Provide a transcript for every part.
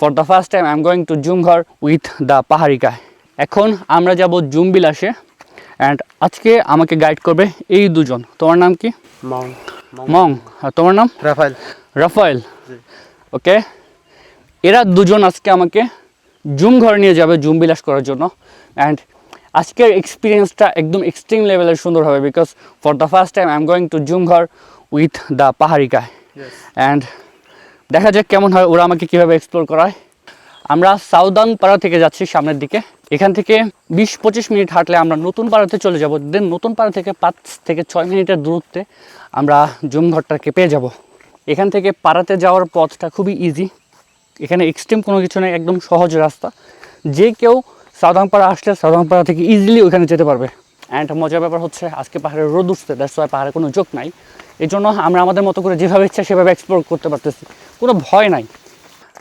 For the first time I'm going to Jumghar with the পাহাড়ি guy. এখন আমরা যাব জুম বিলাসে অ্যান্ড আজকে আমাকে গাইড করবে এই দুজন। তোমার নাম কি? মং। আর তোমার নাম? রাফায়েল। ওকে, এরা দুজন আজকে আমাকে জুমঘর নিয়ে যাবে জুম বিলাস করার জন্য। অ্যান্ড আজকের এক্সপিরিয়েন্সটা একদম এক্সট্রিম লেভেলের সুন্দর হবে, because for the first time I am going to জুমঘর with the পাহাড়ি গাই। অ্যান্ড দেখা যাক কেমন হয়, ওরা আমাকে কীভাবে এক্সপ্লোর করায়। আমরা সাউদার্ন পাড়া থেকে যাচ্ছি সামনের দিকে। এখান থেকে 20-25 মিনিট হাঁটলে আমরা নতুন পাড়াতে চলে যাব। দেন নতুন পাড়া থেকে 5 থেকে 6 মিনিটের দূরত্বে আমরা জুমঘরটাকে পেয়ে যাব। এখান থেকে পাড়াতে যাওয়ার পথটা খুবই ইজি, এখানে এক্সট্রিম কোনো কিছু নেই, একদম সহজ রাস্তা। যে কেউ সাউদার্ন পাড়া আসলে সাউদার্ন পাড়া থেকে ইজিলি ওখানে যেতে পারবে। অ্যান্ড মজার ব্যাপার হচ্ছে আজকে পাহাড়ে রোদ উঠছে, দ্যাটস ওয়াই পাহাড়ে কোনো জোক নাই। এই জন্য আমরা আমাদের মতো করে যেভাবে ইচ্ছা সেভাবে এক্সপ্লোর করতে পারতেছি, কোনো ভয় নাই।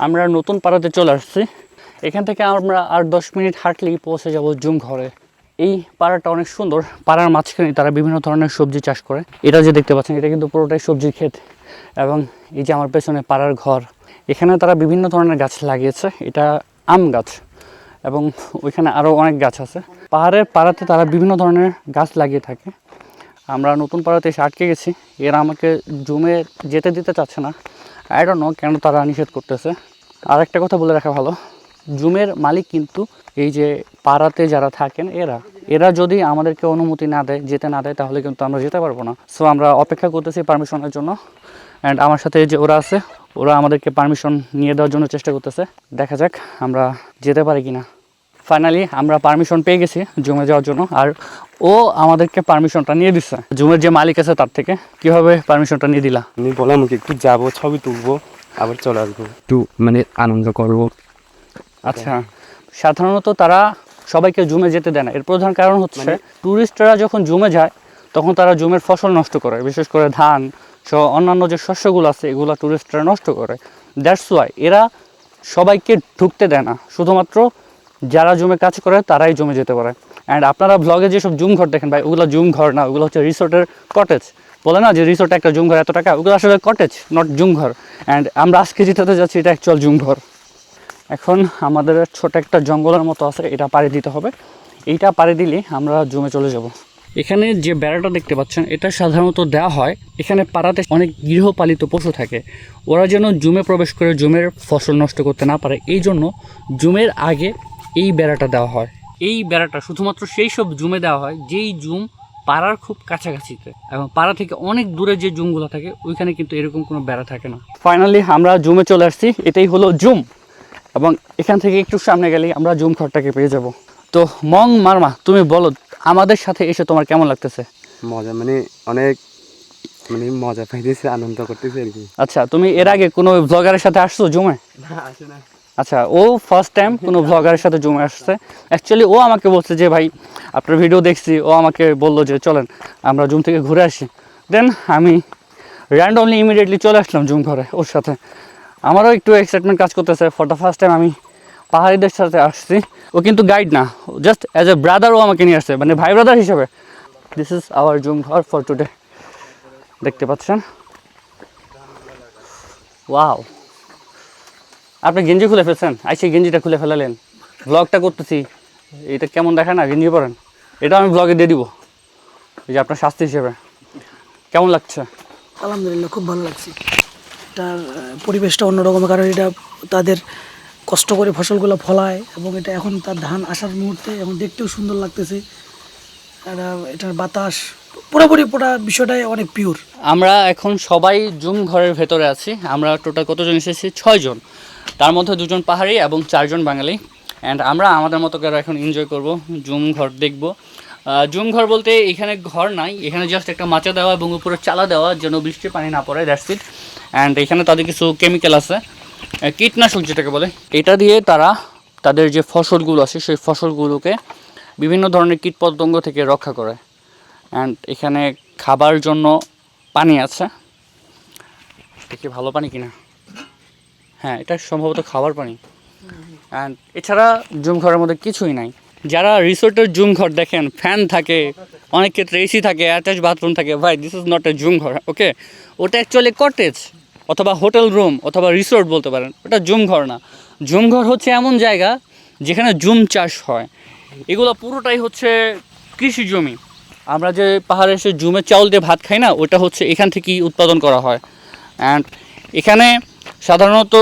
আমরা নতুন পাড়াতে চলে আসছি। এখান থেকে আমরা আর 10 মিনিট হাঁটলেই পৌঁছে যাব জুমঘরে। এই পাড়াটা অনেক সুন্দর। পাড়ার মাঝখানে তারা বিভিন্ন ধরনের সবজি চাষ করে। এটা যে দেখতে পাচ্ছেন এটা কিন্তু পুরোটাই সবজির ক্ষেত। এবং এই যে আমার পেছনে পাড়ার ঘর, এখানে তারা বিভিন্ন ধরনের গাছ লাগিয়েছে। এটা আম গাছ এবং ওইখানে আরও অনেক গাছ আছে। পাহাড়ের পাড়াতে তারা বিভিন্ন ধরনের গাছ লাগিয়ে থাকে। আমরা নতুন পাড়াতে এসে আটকে গেছি। এরা আমাকে জুমে যেতে দিতে চাচ্ছে না, আই ডোন্ট নো কেন তারা নিষেধ করতেছে। আর একটা কথা বলে রাখা ভালো, জুমের মালিক কিন্তু এই যে পাড়াতে যারা থাকেন এরা যদি আমাদেরকে অনুমতি না দেয়, যেতে না দেয়, তাহলে কিন্তু আমরা যেতে পারবো না। সো আমরা অপেক্ষা করতেছি পারমিশনের জন্য। অ্যান্ড আমার সাথে যে ওরা আছে, ওরা আমাদেরকে পারমিশন নিয়ে দেওয়ার জন্য চেষ্টা করতেছে। দেখা যাক আমরা যেতে পারি কিনা। ফাইনালি আমরা পারমিশন পেয়ে গেছি জুমে যাওয়ার জন্য, আর ও আমাদেরকে পারমিশনটা নিয়ে দিচ্ছে। জুমের যে মালিক আছে তার থেকে। কীভাবে পারমিশনটা নিয়ে দিলা? আমি বললাম কি একটু যাবো, ছবি তুলবো, আবার চলে আসবো, একটু মানে আনন্দ করবো। আচ্ছা, সাধারণত তারা সবাইকে জুমে যেতে দেয় না। এর প্রধান কারণ হচ্ছে টুরিস্টরা যখন জুমে যায় তখন তারা জুমের ফসল নষ্ট করে, বিশেষ করে ধান সহ অন্যান্য যে শস্যগুলো আছে এগুলো টুরিস্টরা নষ্ট করে। দ্যাটস ওয়াই এরা সবাইকে ঢুকতে দেয় না, শুধুমাত্র যারা জুমে কাজ করে তারাই জমে যেতে পারে। অ্যান্ড আপনারা ব্লগে যেসব জুম ঘর দেখেন ভাই, ওগুলো জুম ঘর না, ওগুলো হচ্ছে রিসোর্টের কটেজ। বলে না যে রিসোর্টে একটা জুম ঘর এত টাকা, ওগুলো আসলে কটেজ, নট জুম ঘর। অ্যান্ড আমরা আজকে যেটাতে যাচ্ছি এটা অ্যাকচুয়াল জুম ঘর। এখন আমাদের ছোট একটা জঙ্গলের মতো আছে, এটা পাড়ি দিতে হবে। এইটা পাড়ি দিলে আমরা জুমে চলে যাব। এখানে যে বেড়াটা দেখতে পাচ্ছেন এটা সাধারণত দেওয়া হয়, এখানে পাড়াতে অনেক গৃহপালিত পশু থাকে, ওরা যেন জুমে প্রবেশ করে জুমের ফসল নষ্ট করতে না পারে, এই জন্য জুমের আগে এই বেড়াটা দেওয়া হয়। এই বেড়াটা শুধুমাত্র সেই সব জুমে দেওয়া হয় যেই জুম পাড়ার খুব কাছাকাছিতে, এবং পাড়া থেকে অনেক দূরে যে জুমগুলো থাকে ওইখানে কিন্তু এরকম কোনো বেড়া থাকে না। ফাইনালি আমরা জুমে চলে আসছি, এটাই হলো জুম। এবং এখান থেকে একটু সামনে গেলেই আমরা জুম ঘরটাকে পেয়ে যাব। তো মং মারমা, তুমি বলো আমাদের সাথে এসে তোমার কেমন লাগতেছে? মজা মানে অনেক মানে মজা পাইতেছি, আনন্দ করতেছি আর কি। আচ্ছা, তুমি এর আগে কোনো ব্লগারের সাথে আসছো জুমে? না। আচ্ছা, ও ফার্স্ট টাইম কোনো ব্লগারের সাথে জুমে আসছে। অ্যাকচুয়ালি ও আমাকে বলছে যে ভাই আপনার ভিডিও দেখছি, ও আমাকে বললো যে চলেন আমরা জুম থেকে ঘুরে আসি। দেন আমি র্যান্ডমলি ইমিডিয়েটলি চলে আসলাম জুম ঘরে ওর সাথে। আমারও একটু এক্সাইটমেন্ট কাজ করতেছে, ফর দ্য ফার্স্ট টাইম আমি পাহাড়িদের সাথে আসছি। ও কিন্তু গাইড না, জাস্ট অ্যাজ এ ব্রাদার ও আমাকে নিয়ে আসছে, মানে ভাই ব্রাদার হিসেবে। দিস ইজ আওয়ার জুম ঘর ফর টুডে। দেখতে পাচ্ছেন, ওয়াও। আপনি গেঞ্জি খুলে ফেলছেন, আইসি গেঞ্জিটা খুলে ফেলালেন। ব্লগটা করতেছি, এটা কেমন দেখায় না গেঞ্জি পরেন। এটা আমি ব্লগে দিয়ে দিব, এই যে আপনার শাস্তি হিসেবে। কেমন লাগছে? আলহামদুলিল্লাহ, খুব ভালো লাগছে। এটার পরিবেশটা অন্যরকম, কারণ এটা তাদের কষ্ট করে ফসলগুলো ফলায় এবং এটা এখন তার ধান আসার মুহূর্তে, এবং দেখতেও সুন্দর লাগতেছে। এটার বাতাস পুরোপুরি বিষয়টাই অনেক পিওর। আমরা এখন সবাই জুম ঘরের ভেতরে আছি। আমরা টোটাল কতজন এসেছি? 6 জন, তার মধ্যে 2 জন পাহাড়ি এবং 4 জন বাঙালি। অ্যান্ড আমরা আমাদের মতো করে এখন এনজয় করব, জুম ঘর দেখব। জুম ঘর বলতে এখানে ঘর নাই, এখানে জাস্ট একটা মাচা দেওয়া এবং উপরে চালা দেওয়া যেন বৃষ্টির পানি না পড়ে, দ্যাটস ইট। অ্যান্ড এখানে তাদের কিছু কেমিক্যাল আছে, কীটনাশক যেটাকে বলে, এটা দিয়ে তারা তাদের যে ফসলগুলো আছে সেই ফসলগুলোকে বিভিন্ন ধরনের কীটপতঙ্গ থেকে রক্ষা করে। অ্যান্ড এখানে খাবার জন্য পানি আছে, দেখি ভালো পানি কিনা। হ্যাঁ, এটা সম্ভবত খাবার পানি। অ্যান্ড এছাড়া জুম ঘরের মধ্যে কিছুই নাই। যারা রিসোর্টের জুম ঘর দেখেন, ফ্যান থাকে, অনেক ক্ষেত্রে এসি থাকে, অ্যাটাচ বাথরুম থাকে, ভাই this is not a zoom ঘর, ওকে? ওটা অ্যাকচুয়ালি কটেজ অথবা হোটেল রুম অথবা রিসোর্ট বলতে পারেন, ওটা জুম ঘর না। জুমঘর হচ্ছে এমন জায়গা যেখানে জুম চাষ হয়। এগুলো পুরোটাই হচ্ছে কৃষি জমি। আমরা যে পাহাড়ে এসে জুমের চাউল দিয়ে ভাত খাই না, ওটা হচ্ছে এখান থেকেই উৎপাদন করা হয়। অ্যান্ড এখানে সাধারণত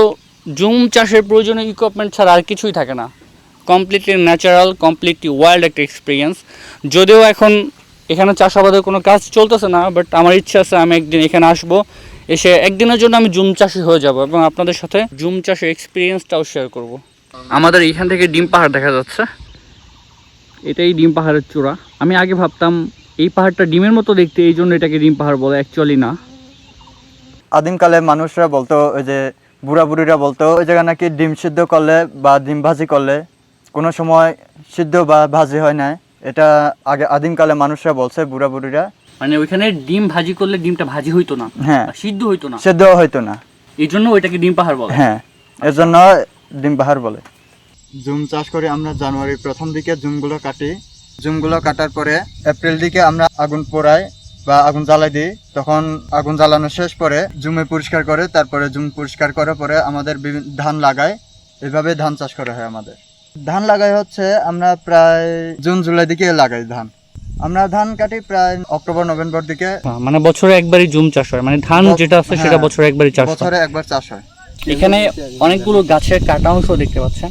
জুম চাষের প্রয়োজনীয় ইকুইপমেন্ট ছাড়া আর কিছুই থাকে না। কমপ্লিটলি ন্যাচারাল, কমপ্লিটলি ওয়াইল্ড একটা এক্সপিরিয়েন্স। যদিও এখন এখানে চাষাবাদের কোনো কাজ চলতেছে না, বাট আমার ইচ্ছা আছে আমি একদিন এখানে আসবো, এসে একদিনের জন্য আমি জুম চাষি হয়ে যাব এবং আপনাদের সাথে জুম চাষের এক্সপিরিয়েন্সটাও শেয়ার করব। আমাদের এইখান থেকে ডিম পাহাড় দেখা যাচ্ছে, এটাই ডিম পাহাড়ের চূড়া। আমি আগে ভাবতাম এই পাহাড়টা ডিমের মতো দেখতে, এই জন্য এটাকে ডিম পাহাড় বলে, অ্যাকচুয়ালি না। আদিমকালে মানুষরা বলতো, ওই যে বুড়া বুড়িরা বলতো, ওই জায়গা নাকি ডিম সিদ্ধ করলে বা ডিম ভাজি করলে কোনো সময় সিদ্ধ বা ভাজি হয় না। এটা আগে আদিমকালে মানুষরা বলছে, বুড়া বুড়িরা। মানে ওইখানে ডিম ভাজি করলে ডিমটা ভাজি হইতো না, হ্যাঁ, সিদ্ধ হইতো না, সিদ্ধ হইতো না, এই জন্য ওইটাকে ডিম পাহাড় বলে। হ্যাঁ, এর জন্য ডিম পাহাড় বলে। জুম চাষ করে আমরা জানুয়ারির প্রথম দিকে জুমগুলো কাটি। জুমগুলো কাটার পরে এপ্রিল দিকে আমরা আগুন পোড়াই বা আগুন জ্বালাই দিই। তখন আগুন জ্বালানো শেষ পরে জুমে পরিষ্কার করে, তারপরে জুম পরিষ্কার করার পরে আমাদের ধান লাগাই। এইভাবে ধান চাষ করা হয় আমাদের। ধান লাগাই হচ্ছে আমরা প্রায় জুন জুলাই দিকে লাগাই ধান। আমরা ধান কাটি প্রায় অক্টোবর নভেম্বর দিকে। মানে বছরে একবারই জুম চাষ হয়, মানে ধান যেটা আছে সেটা হ্যাঁ, বছরে একবারই চাষ হয়। বছরে একবার চাষ হয়। এখানে অনেকগুলো গাছের কাটা অংশ দেখতে পাচ্ছেন,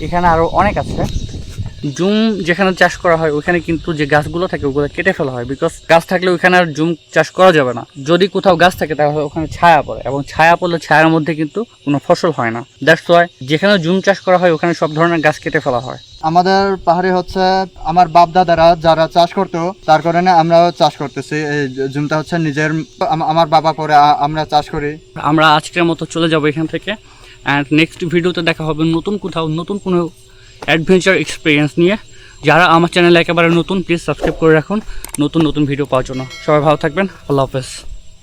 এখানে আরো অনেক আছে। জুম যেখানে চাষ করা হয় ওখানে কিন্তু যে গাছগুলো থাকে ওগুলো কেটে ফেলা হয়, বিকজ গাছ থাকলে ওখানে আর জুম চাষ করা যাবে না। যদি কোথাও গাছ থাকে তাহলে ওখানে ছায়া পড়ে, এবং ছায়া পড়লে ছায়ার মধ্যে কিন্তু কোনো ফসল হয় না। দ্যাটস ওয়াই যেখানে জুম চাষ করা হয় ওখানে সব ধরনের গাছ কেটে ফেলা হয়। আমাদের পাহাড়ে হচ্ছে আমার বাপ দাদারা যারা চাষ করতো, তার কারণে আমরাও চাষ করতেছি। এই জুমটা হচ্ছে নিজের, আমার বাবা করে আমরা চাষ করি। আমরা আজকের মতো চলে যাব এখান থেকে, অ্যান্ড নেক্সট ভিডিওতে দেখা হবে নতুন কোথাও, নতুন কোনো অ্যাডভেঞ্চার এক্সপিরিয়েন্স নিয়ে। যারা আমার চ্যানেলে একেবারে নতুন, প্লিজ সাবস্ক্রাইব করে রাখুন নতুন নতুন ভিডিও পাওয়ার জন্য। সবাই ভালো থাকবেন, আল্লাহ হাফেজ।